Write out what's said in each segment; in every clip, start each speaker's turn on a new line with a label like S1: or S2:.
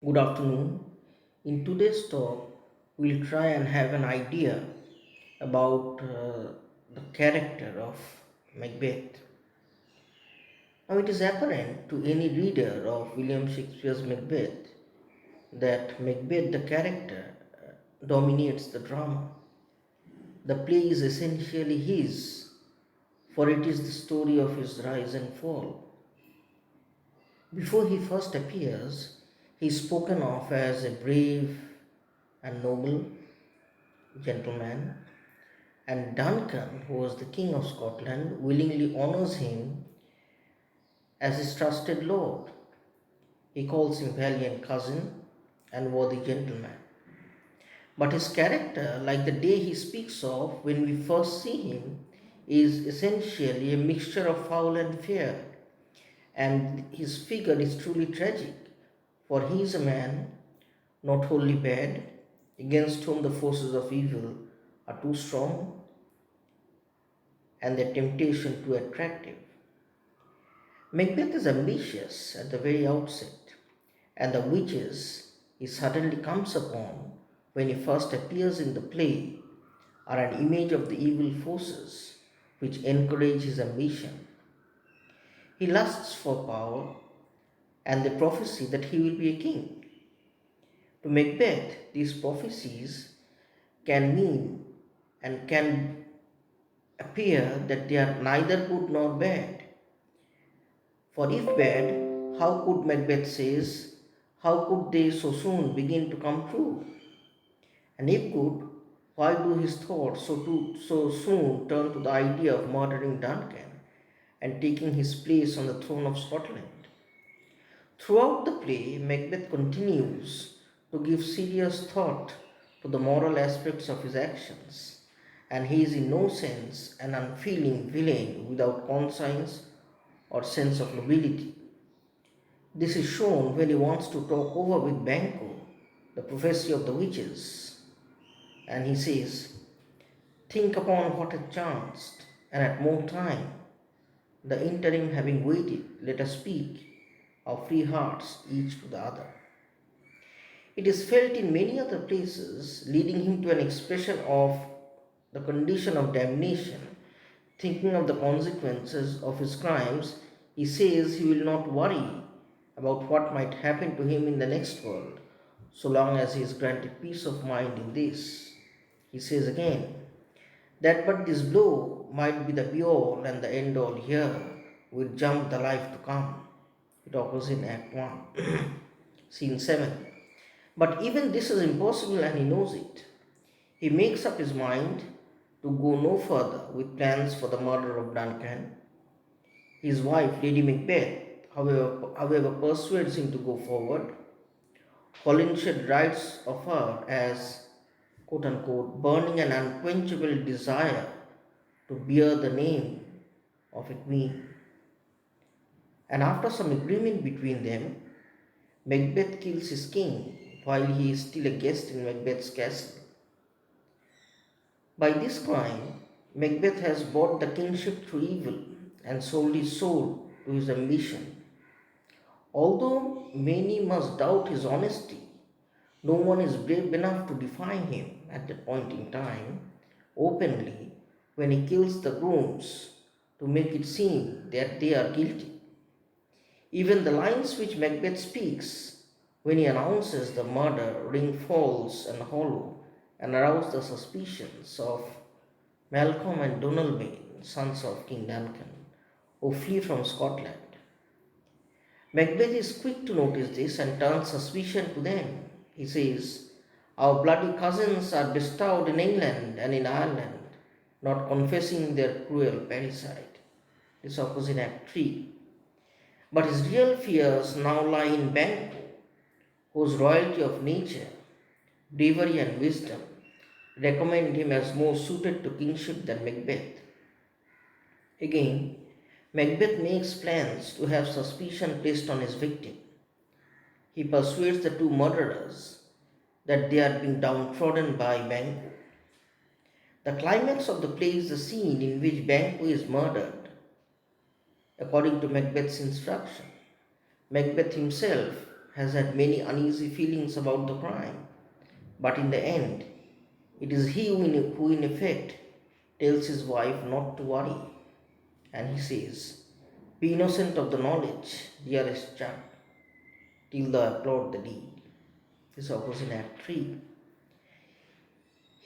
S1: Good afternoon. In today's talk, we'll try and have an idea about the character of Macbeth. Now, it is apparent to any reader of William Shakespeare's Macbeth that Macbeth, the character, dominates the drama. The play is essentially his, for it is the story of his rise and fall. Before he first appears, he is spoken of as a brave and noble gentleman, and Duncan, who was the King of Scotland, willingly honors him as his trusted lord. He calls him valiant cousin and worthy gentleman. But his character, like the day he speaks of when we first see him, is essentially a mixture of foul and fair, and his figure is truly tragic, for he is a man not wholly bad, against whom the forces of evil are too strong and their temptation too attractive. Macbeth is ambitious at the very outset, and the witches he suddenly comes upon when he first appears in the play are an image of the evil forces which encourage his ambition. He lusts for power and they prophesy that he will be a king. To Macbeth, these prophecies can mean and can appear that they are neither good nor bad. For if bad, how could Macbeth says, how could they so soon begin to come true? And if good, why do his thoughts so soon turn to the idea of murdering Duncan and taking his place on the throne of Scotland? Throughout the play, Macbeth continues to give serious thought to the moral aspects of his actions, and he is in no sense an unfeeling villain without conscience or sense of nobility. This is shown when he wants to talk over with Banquo the prophecy of the witches, and he says, think upon what hath chanced, and at more time, the interim having waited, let us speak of free hearts each to the other. It is felt in many other places, leading him to an expression of the condition of damnation. Thinking of the consequences of his crimes, he says he will not worry about what might happen to him in the next world, so long as he is granted peace of mind in this. He says again, that but this blow might be the be all and the end all here, will jump the life to come. It occurs in Act 1, Scene 7. But even this is impossible and he knows it. He makes up his mind to go no further with plans for the murder of Duncan. His wife, Lady Macbeth, however persuades him to go forward. Holinshed writes of her as, quote unquote, burning an unquenchable desire to bear the name of a queen. And after some agreement between them, Macbeth kills his king while he is still a guest in Macbeth's castle. By this crime, Macbeth has bought the kingship through evil and sold his soul to his ambition. Although many must doubt his honesty, no one is brave enough to defy him at that point in time openly when he kills the grooms to make it seem that they are guilty. Even the lines which Macbeth speaks when he announces the murder ring false and hollow and arouse the suspicions of Malcolm and Donalbain, sons of King Duncan, who flee from Scotland. Macbeth is quick to notice this and turns suspicion to them. He says, our bloody cousins are bestowed in England and in Ireland, not confessing their cruel parricide. This occurs in Act 3. But his real fears now lie in Banquo, whose royalty of nature, bravery, and wisdom recommend him as more suited to kingship than Macbeth. Again, Macbeth makes plans to have suspicion placed on his victim. He persuades the two murderers that they are being downtrodden by Banquo. The climax of the play is the scene in which Banquo is murdered, according to Macbeth's instruction. Macbeth himself has had many uneasy feelings about the crime, but in the end, it is he who in effect tells his wife not to worry, and he says, "Be innocent of the knowledge, dearest Jack, till thou applaud the deed." This occurs in Act 3.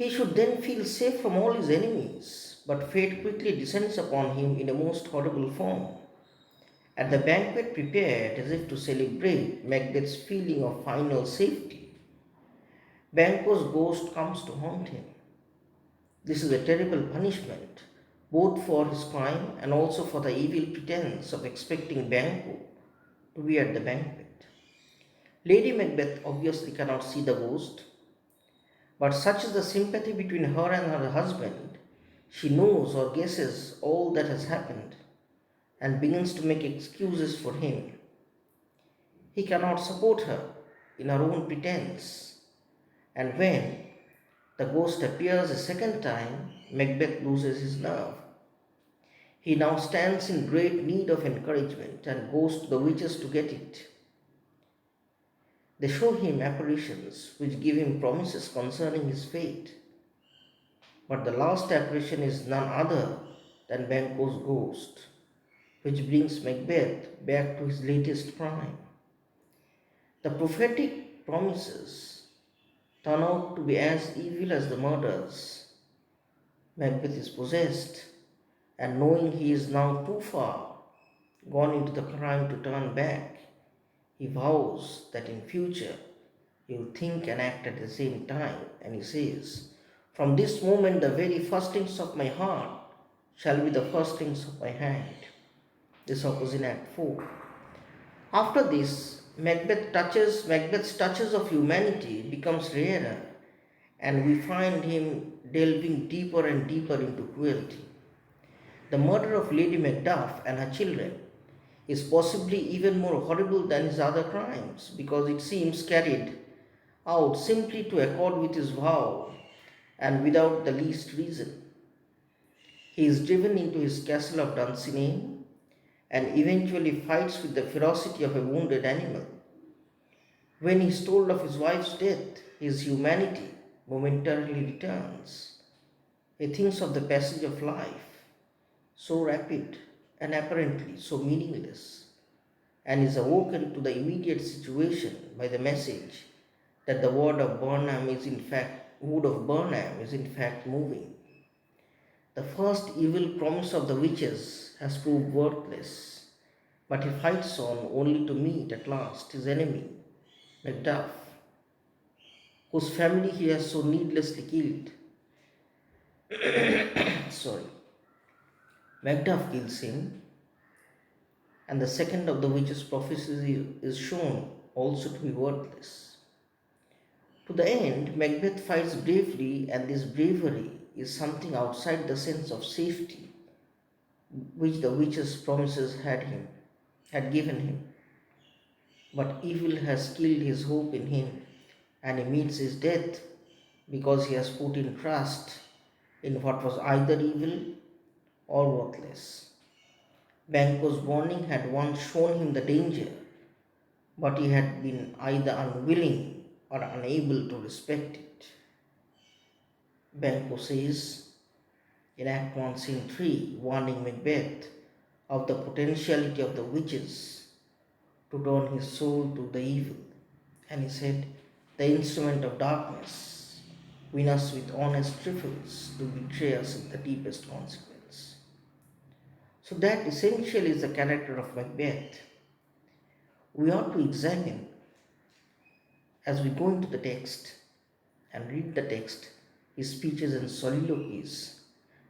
S1: He should then feel safe from all his enemies, but fate quickly descends upon him in a most horrible form. At the banquet prepared as if to celebrate Macbeth's feeling of final safety, Banquo's ghost comes to haunt him. This is a terrible punishment, both for his crime and also for the evil pretense of expecting Banquo to be at the banquet. Lady Macbeth obviously cannot see the ghost, but such is the sympathy between her and her husband, she knows or guesses all that has happened and begins to make excuses for him. He cannot support her in her own pretense, and when the ghost appears a second time, Macbeth loses his nerve. He now stands in great need of encouragement and goes to the witches to get it. They show him apparitions which give him promises concerning his fate. But the last apparition is none other than Banquo's ghost, which brings Macbeth back to his latest crime. The prophetic promises turn out to be as evil as the murders. Macbeth is possessed, and knowing he is now too far gone into the crime to turn back, he vows that in future he will think and act at the same time, and he says, "From this moment the very firstings of my heart shall be the firstings of my hand." This occurs in Act 4. After this, Macbeth's touches of humanity becomes rarer, and we find him delving deeper and deeper into cruelty. The murder of Lady Macduff and her children is possibly even more horrible than his other crimes because it seems carried out simply to accord with his vow and without the least reason. He is driven into his castle of Dunsinane and eventually fights with the ferocity of a wounded animal. When he is told of his wife's death, his humanity momentarily returns. He thinks of the passage of life, so rapid and apparently so meaningless, and is awoken to the immediate situation by the message that the wood of Burnham is in fact moving. The first evil promise of the witches has proved worthless, but he fights on only to meet at last his enemy, Macduff, whose family he has so needlessly killed. Sorry. Macduff kills him, and the second of the witches' prophecies is shown also to be worthless. To the end, Macbeth fights bravely, and this bravery is something outside the sense of safety which the witches' promises had given him. But evil has killed his hope in him, and he meets his death because he has put in trust in what was either evil or worthless. Banquo's warning had once shown him the danger, but he had been either unwilling or unable to respect it. Banquo says in Act 1, Scene 3, warning Macbeth of the potentiality of the witches to turn his soul to the evil. And he said, "The instrument of darkness win us with honest trifles to betray us in the deepest consequence." So that essentially is the character of Macbeth. We ought to examine as we go into the text and read the text, his speeches and soliloquies,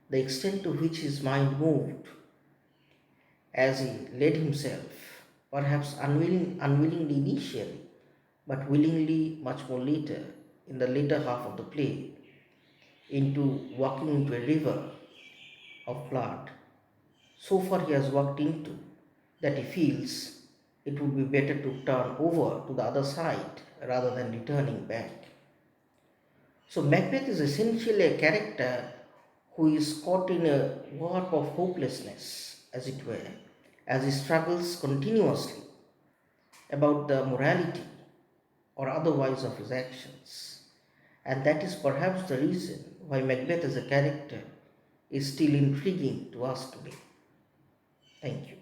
S1: the extent to which his mind moved as he led himself, perhaps unwillingly initially, but willingly much more later, in the later half of the play, into walking into a river of blood. So far he has walked into that he feels it would be better to turn over to the other side rather than returning back. So Macbeth is essentially a character who is caught in a warp of hopelessness, as it were, as he struggles continuously about the morality or otherwise of his actions. And that is perhaps the reason why Macbeth as a character is still intriguing to us today. Thank you.